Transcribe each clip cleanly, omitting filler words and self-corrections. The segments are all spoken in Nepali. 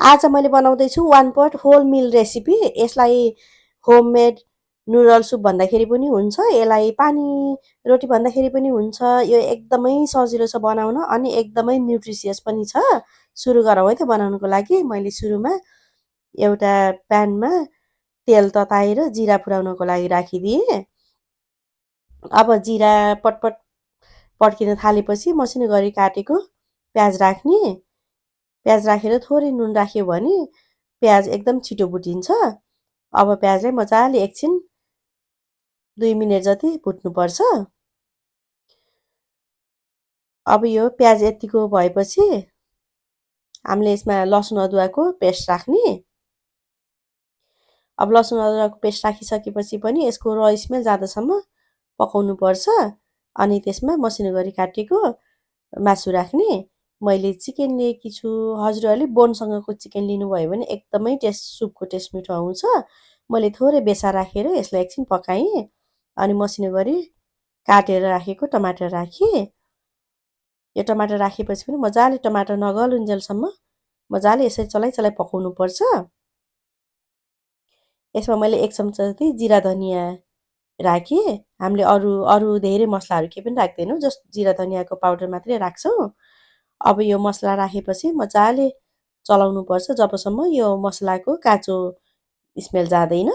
आज मैले बनाउँदैछु वान पट होल मिल रेसिपी। यसलाई होममेड नुडल सुप भन्दाखेरि पनि हुन्छ, यसलाई पानी रोटी भन्दाखेरि पनि हुन्छ। यो एकदमै सजिलो छ बनाउन अनि एकदमै न्युट्रिसियस पनि छ। सुरु गरौँ है त बनाउनुको लागि। मैले सुरुमा एउटा प्यानमा तेल तताएर जिरा फुराउनको लागि राखिदिएँ। अब जिरा पटपट पड्किन थालेपछि मसिनो गरी काटेको प्याज राख्ने। प्याज राखेर थोरै नुन राख्यो भने प्याज एकदम छिटो भुटिन्छ। अब प्याजलाई मजाले एकछिन 2 मिनेट जति भुट्नुपर्छ। अब यो प्याज यतिको भएपछि हामीले यसमा लसुन अदुवाको पेस्ट राख्ने। अब लसुन अदुवाको पेस्ट राखिसकेपछि पनि यसको र स्मेल जाँदासम्म पकाउनुपर्छ। अनि त्यसमा मसिनो गरी काटेको मासु राख्ने। मैले चिकन लिएकी छु। हजुरहरूले बोनसँगको चिकन लिनुभयो भने एकदमै सुपको टेस्ट मिठो आउँछ। मैले थोरै बेसा राखेर यसलाई एकछिन पकाएँ। अनि मसिनो गरी काटेर राखेको टमाटर राखेँ। यो टमाटर राखेपछि पनि मजाले टमाटर नगलुन्जेलसम्म मजाले यसरी चलाइ चलाइ पकाउनुपर्छ। यसमा मैले 1 चम्चा जति जिरा धनियाँ राखेँ। हामीले अरू अरू धेरै मसलाहरू केही पनि राख्दैनौँ, जस्ट जिरा धनियाँको पाउडर मात्रै राख्छौँ। अब यो मसला राखेपछि मजाले चलाउनुपर्छ जबसम्म यो मसलाको काँचो स्मेल जाँदैन।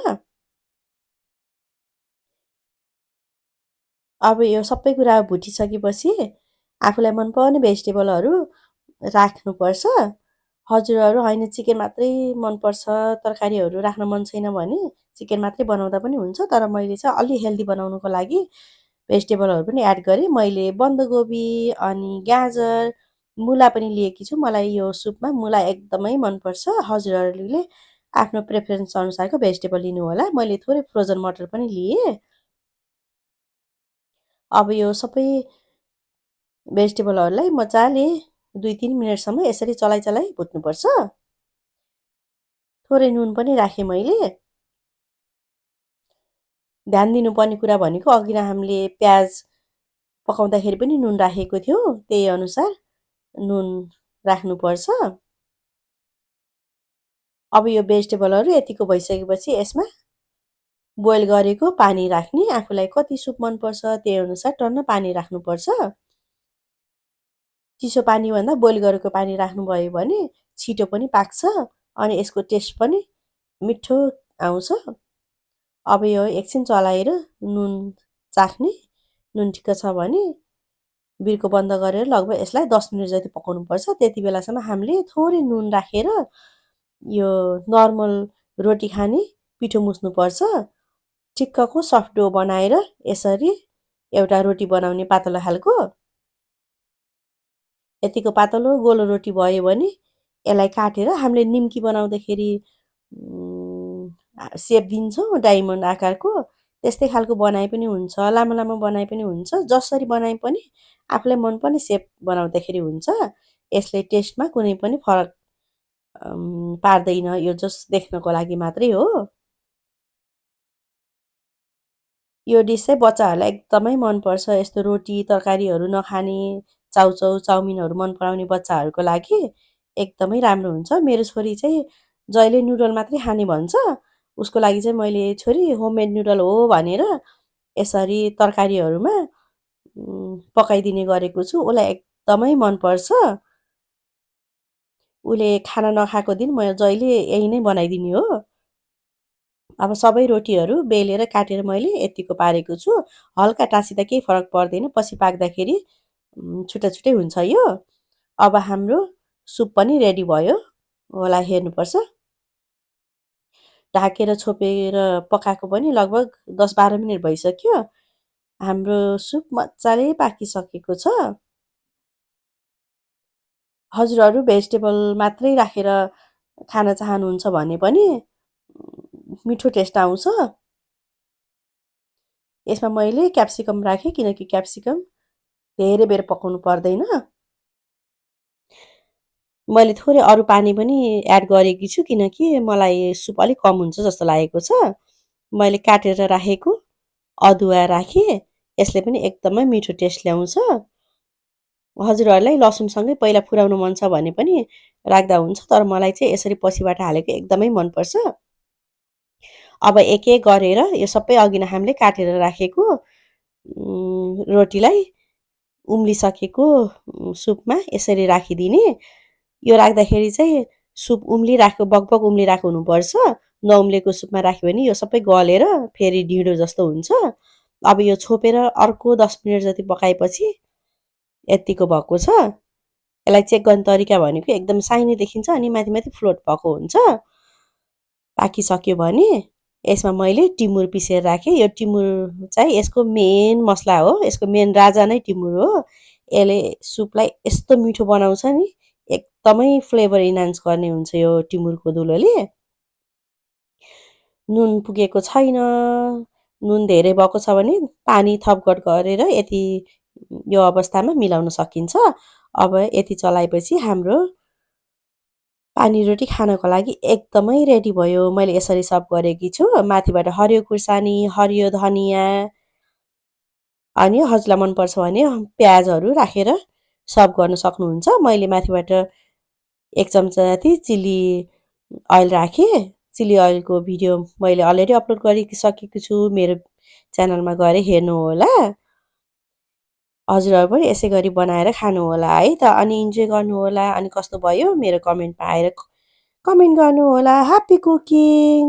अब यो सबै कुरा भुटिसकेपछि आफूलाई मनपर्ने भेजिटेबलहरू राख्नुपर्छ। हजुरहरू होइन चिकन मात्रै मनपर्छ, तरकारीहरू राख्न मन छैन भने चिकन मात्रै बनाउँदा पनि हुन्छ। तर मैले चाहिँ अलि हेल्दी बनाउनुको लागि भेजिटेबलहरू पनि एड गरेँ। मैले बन्दकोपी अनि गाजर, मुला पनि लिएकी छु। मलाई यो सुपमा मुला एकदमै मनपर्छ। हजुरहरूले आफ्नो प्रेफरेन्स अनुसारको भेजिटेबल लिनु होला। मैले थोरै फ्रोजन मटर पनि लिएँ। अब यो सबै भेजिटेबलहरूलाई मजाले 2-3 मिनटसम्म यसरी चलाइ चलाइ भुट्नुपर्छ। थोरै नुन पनि राखेँ मैले। ध्यान दिनुपर्ने कुरा भनेको अघि नै हामीले प्याज पकाउँदाखेरि पनि नुन राखेको थियौँ, त्यही अनुसार नुन राख्नुपर्छ। अब यो भेजिटेबलहरू यतिको भइसकेपछि यसमा बोइल गरेको पानी राख्ने। आफूलाई कति सुप मनपर्छ त्यही अनुसार टन्न पानी राख्नुपर्छ। चिसो पानीभन्दा बोइल गरेको पानी राख्नुभयो भने छिटो पनि पाक्छ अनि यसको टेस्ट पनि मिठो आउँछ। अब यो एकछिन चलाएर नुन चाख्ने। नुन ठिक्क छ भने बिर्को बन्द गरेर लगभग यसलाई 10 मिनट जति पकाउनुपर्छ। त्यति बेलासम्म हामीले थोरै नुन राखेर यो नर्मल रोटी खाने पिठो मुस्नुपर्छ। ठिक्कको सफ्ट डो बनाएर यसरी एउटा रोटी बनाउने पातलो खालको यतिको पातलो गोलो रोटी भयो भने यसलाई काटेर हामीले निम्की बनाउँदाखेरि सेप दिन्छौँ डायमन्ड आकारको, त्यस्तै खालको बनाए पनि हुन्छ, लामो लामो बनाए पनि हुन्छ। जसरी बनाए पनि आफूलाई मनपर्ने सेप बनाउँदाखेरि हुन्छ। यसले टेस्टमा कुनै पनि फरक पार्दैन। यो जस्ट देख्नको लागि मात्रै हो। यो डिस चाहिँ बच्चाहरूलाई एकदमै मनपर्छ। यस्तो रोटी तरकारीहरू नखाने, चाउचाउ चाउमिनहरू मन पराउने बच्चाहरूको लागि एकदमै राम्रो हुन्छ। मेरो छोरी चाहिँ जहिले नुडल मात्रै खाने भन्छ। उसको लागि चाहिँ मैले छोरी होममेड नुडल हो भनेर यसरी तरकारीहरूमा पकाइदिने गरेको छु। उसलाई एकदमै मनपर्छ। उसले खाना नखाएको दिन म जहिले यही नै बनाइदिने हो। अब सबै रोटीहरू बेलेर काटेर मैले यतिको पारेको छु। हल्का टाँसिँदा केही फरक पर्दैन, पछि पाक्दाखेरि छुट्टा छुट्टै हुन्छ यो। अब हाम्रो सुप पनि रेडी भयो होला, हेर्नुपर्छ। ढाकेर छोपेर पकाएको पनि लगभग 10-12 मिनट भइसक्यो। हाम्रो सुप मजाले पाकिसकेको छ। हजुरहरू भेजिटेबल मात्रै राखेर खान चाहनुहुन्छ भने पनि मिठो टेस्ट आउँछ। यसमा मैले क्याप्सिकम राखेँ किनकि क्याप्सिकम धेरै बेर पकाउनु पर्दैन। मैले थोरै अरू पानी पनि एड गरेकी छु किनकि मलाई सुप अलिक कम हुन्छ जस्तो लागेको छ। मैले काटेर राखेको अदुवा राखेँ। यसले पनि एकदमै मिठो टेस्ट ल्याउँछ। हजुरहरूलाई लसुनसँगै पहिला फुराउनु मन छ भने पनि राख्दा हुन्छ, तर मलाई चाहिँ यसरी पछिबाट हालेको एकदमै मनपर्छ। अब एक-एक गरेर यो सबै अघि नै हामीले काटेर राखेको रोटीलाई उम्लिसकेको सुपमा यसरी राखिदिने। यो राख्दाखेरि चाहिँ सुप बगबग उम्लिरहेको हुनुपर्छ। नउम्लेको सुपमा राख्यो भने यो सबै गलेर फेरि ढिँडो जस्तो हुन्छ। अब यो छोपेर अर्को 10 मिनट जति पकाएपछि यत्तिको भएको छ। यसलाई चेक गर्ने तरिका भनेको एकदम साइनी देखिन्छ अनि माथि माथि फ्लोट भएको हुन्छ। पाकिसक्यो भने यसमा मैले टिमुर पिसेर राखेँ। यो टिमुर चाहिँ यसको मेन मसला हो, यसको मेन राजा नै टिमुर हो। यसले सुपलाई यस्तो मिठो बनाउँछ नि, एकदमै फ्लेभर इन्हान्स गर्ने हुन्छ यो टिमुरको धुलोले। नुन पुगेको छैन, नुन धेरै भएको छ भने पानी थपघट गरेर यति यो अवस्थामा मिलाउन सकिन्छ। अब यति चलाएपछि हाम्रो पानी रोटी खानको लागि एकदमै रेडी भयो। मैले यसरी सर्भ गरेकी छु। माथिबाट हरियो खुर्सानी, हरियो धनियाँ अनि हजुरलाई मनपर्छ भने प्याजहरू राखेर सर्भ गर्न सक्नुहुन्छ। मैले माथिबाट 1 चम्चा जति चिल्ली ओइल राखेँ। चिल्ली ओइलको भिडियो मैले अलरेडी अपलोड गरिसकेको छु। मेरो च्यानलमा गएर हेर्नुहोला। हजुरहरू पनि यसै गरी बनाएर खानुहोला है त। अनि इन्जोय गर्नुहोला। अनि कस्तो भयो मेरो कमेन्टमा आएर कमेन्ट गर्नुहोला। Happy cooking!